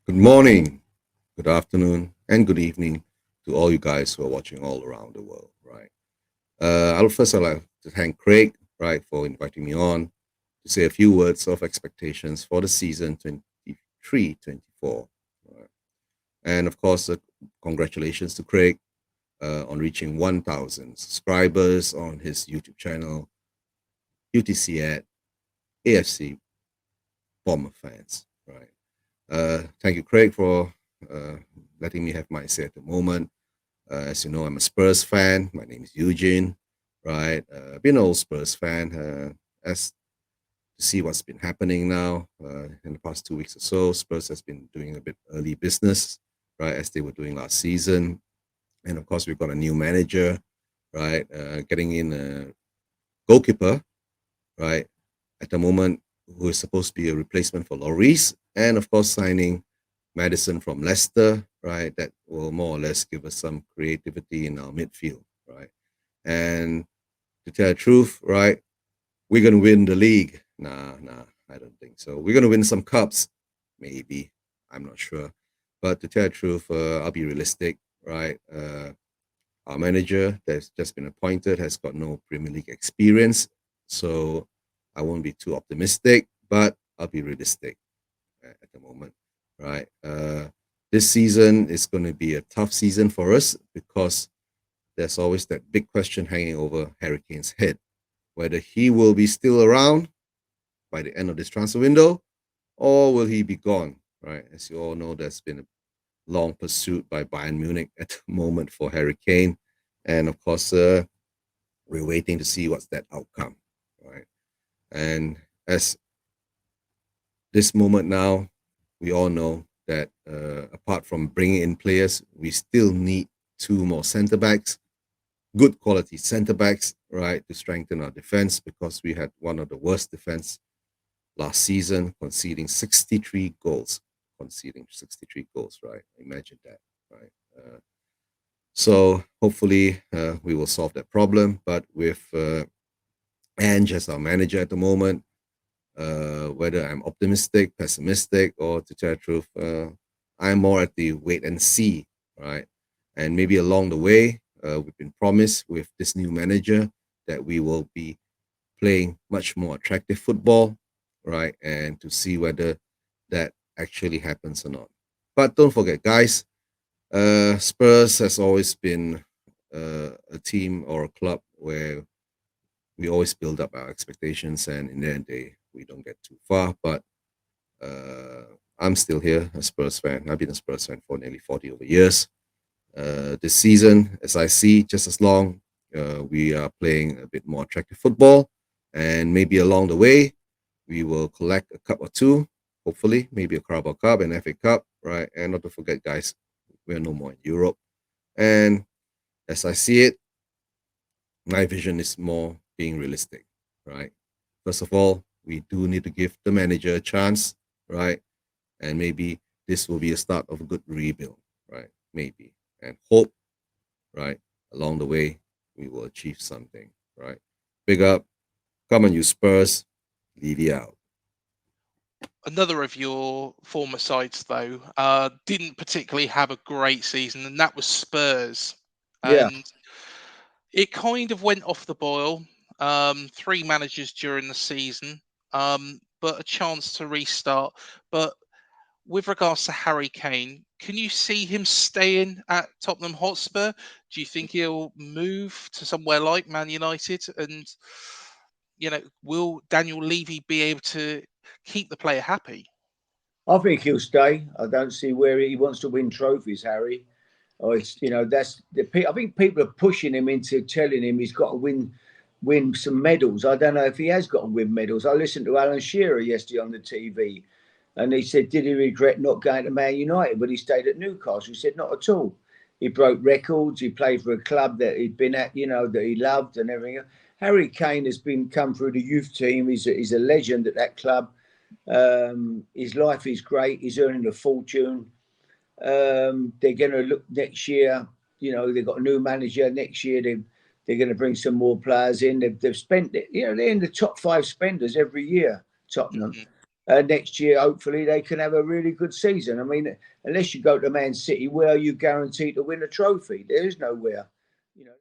Good morning, good afternoon, and good evening to all you guys who are watching all around the world, right? I'd like to thank Craig, right, for inviting me on to say a few words of expectations for the season 23-24. Right? And of course, congratulations to Craig on reaching 1,000 subscribers on his YouTube channel, UTC at AFC Bournemouth fans, right? Thank you, Craig, for uh, letting me have my say at the moment. As you know, I'm a Spurs fan. My name is Eugene, right? Been an old Spurs fan. As to see what's been happening now in the past 2 weeks or so, Spurs has been doing a bit early business, right, as they were doing last season. And of course, we've got a new manager, right, getting in a goalkeeper, right, at the moment, who is supposed to be a replacement for Lloris, and of course, signing Madison from Leicester, right, that will more or less give us some creativity in our midfield, right. And to tell the truth, right, we're gonna win the league. Nah, I don't think so. We're gonna win some cups, maybe. I'm not sure. But to tell the truth, I'll be realistic, right? Our manager that's just been appointed has got no Premier League experience, so I won't be too optimistic, but I'll be realistic at the moment, right? This season is going to be a tough season for us because there's always that big question hanging over Harry Kane's head, whether he will be still around by the end of this transfer window or will he be gone, right? As you all know, there's been a long pursuit by Bayern Munich at the moment for Harry Kane. And of course, we're waiting to see what's that outcome, right? And as this moment now, we all know that apart from bringing in players, we still need two more centre backs, good quality centre backs, right, to strengthen our defense because we had one of the worst defense last season, conceding 63 goals. Conceding 63 goals, right? Imagine that, right? So hopefully we will solve that problem. But with Ange as our manager at the moment, whether I'm optimistic, pessimistic, or to tell the truth, I'm more at the wait and see, right? And maybe along the way, we've been promised with this new manager that we will be playing much more attractive football, right? And to see whether that actually happens or not. But don't forget, guys, Spurs has always been a team or a club where we always build up our expectations, and in the end, we don't get too far. But I'm still here, a Spurs fan. I've been a Spurs fan for nearly 40 over years. This season, as I see, just as long we are playing a bit more attractive football, and maybe along the way, we will collect a cup or two, hopefully, maybe a Carabao Cup and FA Cup, right? And not to forget, guys, we're no more in Europe. And as I see it, my vision is more being realistic, right? First of all, we do need to give the manager a chance, right? And maybe this will be a start of a good rebuild, right? Maybe. And hope, right? Along the way, we will achieve something, right? Big up. Come on, you Spurs. Leave out. Another of your former sides, though, didn't particularly have a great season, and that was Spurs. Yeah, And it kind of went off the boil. Three managers during the season, but a chance to restart. But with regards to Harry Kane, can you see him staying at Tottenham Hotspur? Do you think he'll move to somewhere like Man United? And will Daniel Levy be able to keep the player happy? I think he'll stay. I don't see where he wants to win trophies, Harry. Oh, it's that's the. I think people are pushing him into telling him he's got to win some medals. I don't know if he has got to win medals. I listened to Alan Shearer yesterday on the TV, and he said, did he regret not going to Man United when he stayed at Newcastle? He said, not at all. He broke records. He played for a club that he'd been at, that he loved and everything. Harry Kane has been come through the youth team. He's a legend at that club. His life is great. He's earning a fortune. They're going to look next year. They've got a new manager next year. They're going to bring some more players in. They've spent, they're in the top five spenders every year, Tottenham. Mhm. next year, hopefully, they can have a really good season. I mean, unless you go to Man City, where are you guaranteed to win a trophy? There is nowhere. You know.